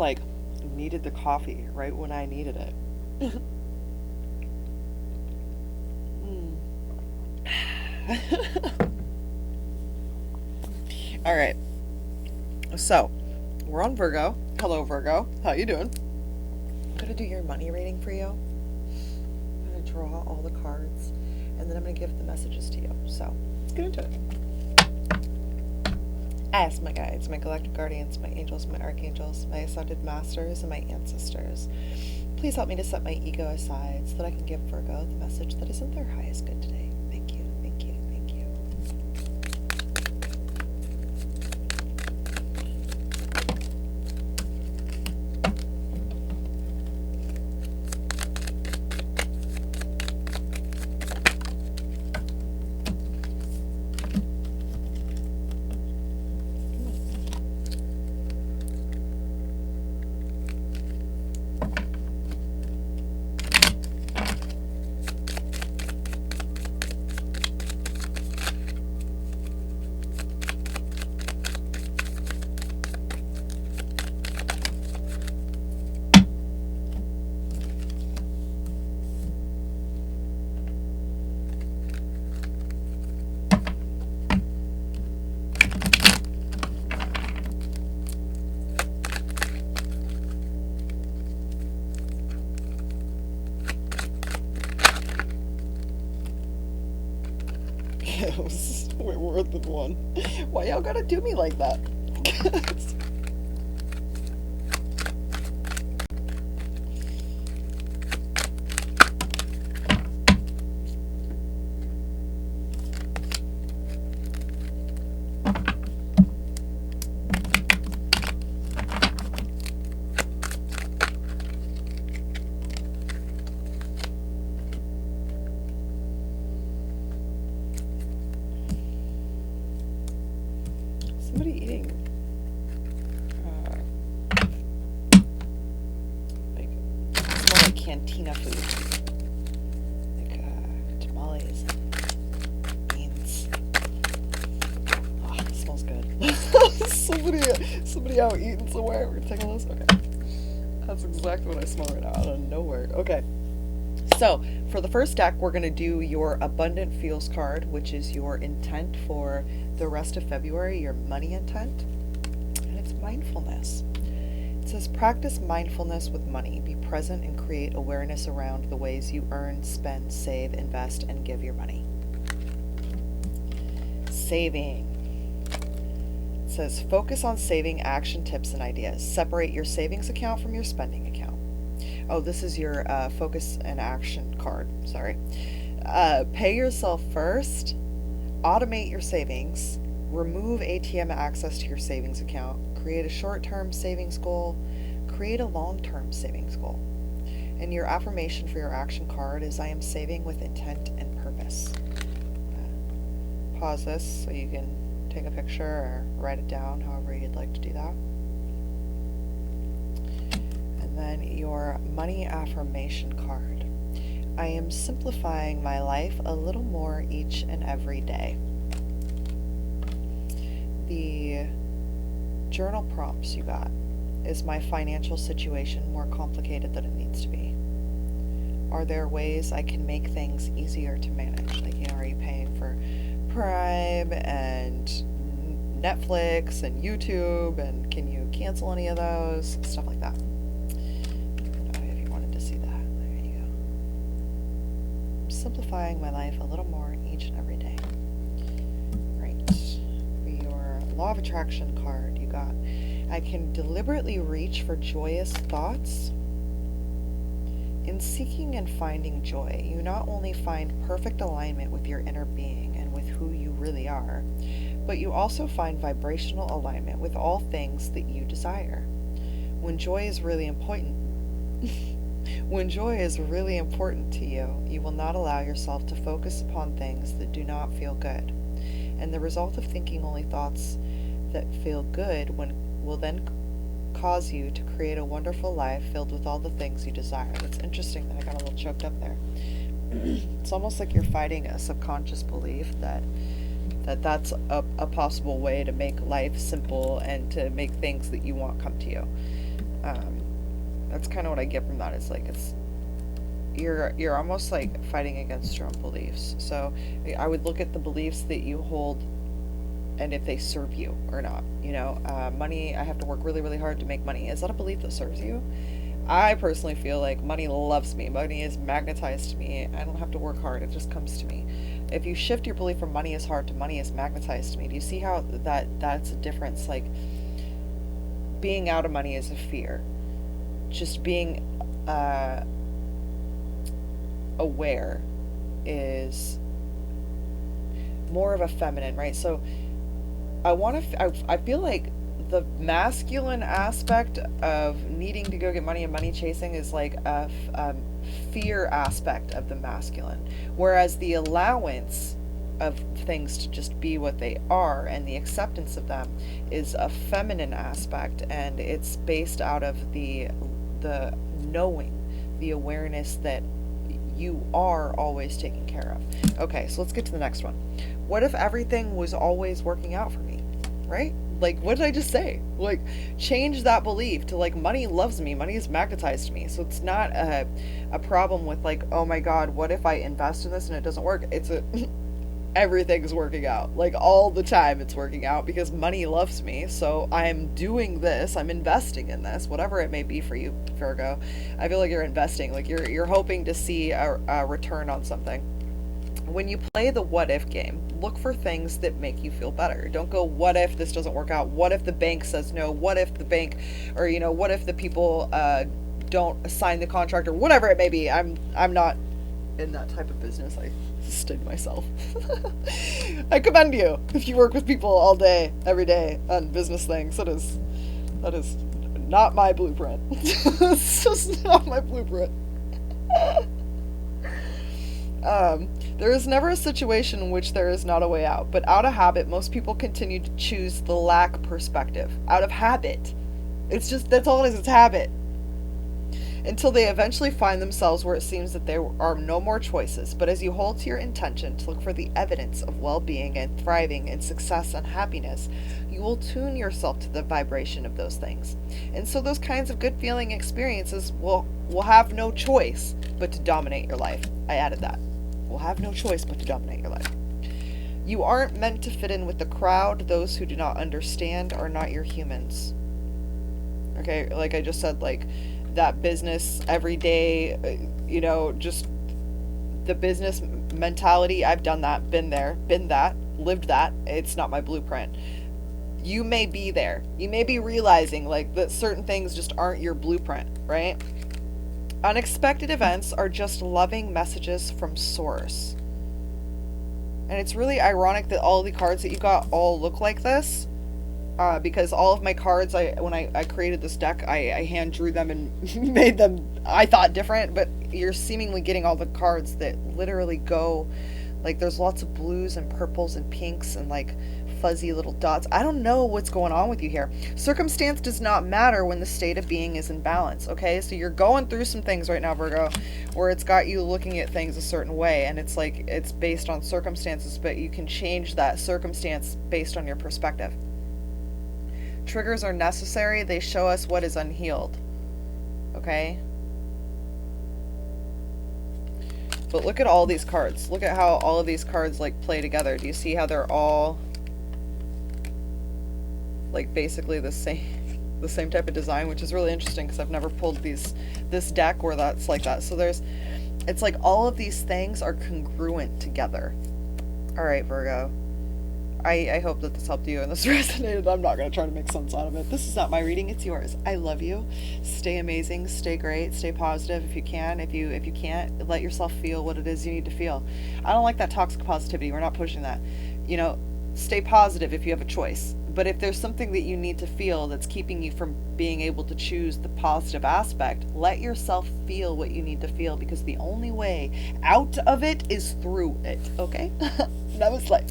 like needed the coffee right when I needed it. All right. So, we're on Virgo. Hello, Virgo. How you doing? I'm going to do your money reading for you. I'm going to draw all the cards, and then I'm going to give the messages to you. So, let's get into it. I ask my guides, my galactic guardians, my angels, my archangels, my ascended masters, and my ancestors. Please help me to set my ego aside so that I can give Virgo the message that is in their highest good today. Thank you, thank you, thank you. It was way more than one. Why y'all gotta do me like that? Somebody eating like it's more like cantina food, like tamales and beans. Oh, it smells good. somebody out eating somewhere. We're taking a list. Okay, that's exactly what I smell right now out of nowhere. Okay. So, for the first deck, we're going to do your Abundant Feels card, which is your intent for the rest of February, your money intent. And it's mindfulness. It says, practice mindfulness with money. Be present and create awareness around the ways you earn, spend, save, invest, and give your money. Saving. It says, focus on saving action tips and ideas. Separate your savings account from your spending account. Oh, this is your focus and action card. Sorry. Pay yourself first. Automate your savings. Remove ATM access to your savings account. Create a short-term savings goal. Create a long-term savings goal. And your affirmation for your action card is, I am saving with intent and purpose. Pause this so you can take a picture or write it down, however you'd like to do that. And then your money affirmation card. I am simplifying my life a little more each and every day. The journal prompts you got. Is my financial situation more complicated than it needs to be? Are there ways I can make things easier to manage? Like, are you paying for Prime and Netflix and YouTube, and can you cancel any of those? Stuff like that. If you wanted to see that, there you go. I'm simplifying my life a little more each and every day. Right. For your Law of Attraction card, you got, I can deliberately reach for joyous thoughts. In seeking and finding joy, you not only find perfect alignment with your inner being and with who you really are, but you also find vibrational alignment with all things that you desire. When joy is really important, to you, you will not allow yourself to focus upon things that do not feel good. And the result of thinking only thoughts that feel good will then cause you to create a wonderful life filled with all the things you desire. It's interesting that I got a little choked up there. It's almost like you're fighting a subconscious belief that's a possible way to make life simple and to make things that you want come to you. That's kind of what I get from that. Is like you're almost like fighting against your own beliefs. So I would look at the beliefs that you hold and if they serve you or not. Money, I have to work really, really hard to make money. Is that a belief that serves you? I personally feel like money loves me. Money is magnetized to me. I don't have to work hard. It just comes to me. If you shift your belief from money is hard to money is magnetized to me, do you see how that's a difference? Like, being out of money is a fear. Just being aware is more of a feminine, right? So I feel like the masculine aspect of needing to go get money and money chasing is like a fear aspect of the masculine, whereas the allowance of things to just be what they are and the acceptance of them is a feminine aspect, and it's based out of the knowing, the awareness that you are always taken care of. Okay, so let's get to the next one. What if everything was always working out for me, right? Like, what did I just say? Like, change that belief to, like, money loves me, money is magnetized to me. So it's not a problem with, like, oh my God, what if I invest in this and it doesn't work? It's everything's working out. Like, all the time it's working out because money loves me. So I'm doing this, I'm investing in this, whatever it may be for you, Virgo. I feel like you're investing, like you're hoping to see a return on something. When you play the what if game, look for things that make you feel better. Don't go, what if this doesn't work out? What if the bank says no? What if the bank, or, what if the people don't sign the contract, or whatever it may be. I'm not in that type of business. I stig myself. I commend you if you work with people all day, every day on business things. That is not my blueprint. It's just not my blueprint. There is never a situation in which there is not a way out, but out of habit, most people continue to choose the lack perspective. Out of habit. It's just, that's all it is, it's habit. Until they eventually find themselves where it seems that there are no more choices. But as you hold to your intention to look for the evidence of well-being and thriving and success and happiness, you will tune yourself to the vibration of those things. And so those kinds of good feeling experiences will have no choice but to dominate your life. I added that. Will have no choice but to dominate your life. You aren't meant to fit in with the crowd. Those who do not understand are not your humans. Okay, like I just said, like that business every day, just the business mentality. I've done that, been there, been that, lived that. It's not my blueprint. You may be there. You may be realizing like that certain things just aren't your blueprint, right? Unexpected events are just loving messages from Source. And it's really ironic that all the cards that you got all look like this. Because all of my cards, when I created this deck, I hand drew them and made them, I thought, different. But you're seemingly getting all the cards that literally go, like, there's lots of blues and purples and pinks and, like, fuzzy little dots. I don't know what's going on with you here. Circumstance does not matter when the state of being is in balance, okay? So you're going through some things right now, Virgo, where it's got you looking at things a certain way, and it's like, it's based on circumstances, but you can change that circumstance based on your perspective. Triggers are necessary. They show us what is unhealed, okay? But look at all these cards. Look at how all of these cards, like, play together. Do you see how they're all like basically the same type of design, which is really interesting because I've never pulled this deck where that's like that. So it's like all of these things are congruent together. All right, Virgo. I hope that this helped you and this resonated. I'm not going to try to make sense out of it. This is not my reading. It's yours. I love you. Stay amazing. Stay great. Stay positive if you can. If you can't, let yourself feel what it is you need to feel. I don't like that toxic positivity. We're not pushing that. Stay positive if you have a choice. But if there's something that you need to feel that's keeping you from being able to choose the positive aspect, let yourself feel what you need to feel, because the only way out of it is through it, okay? Namaslay.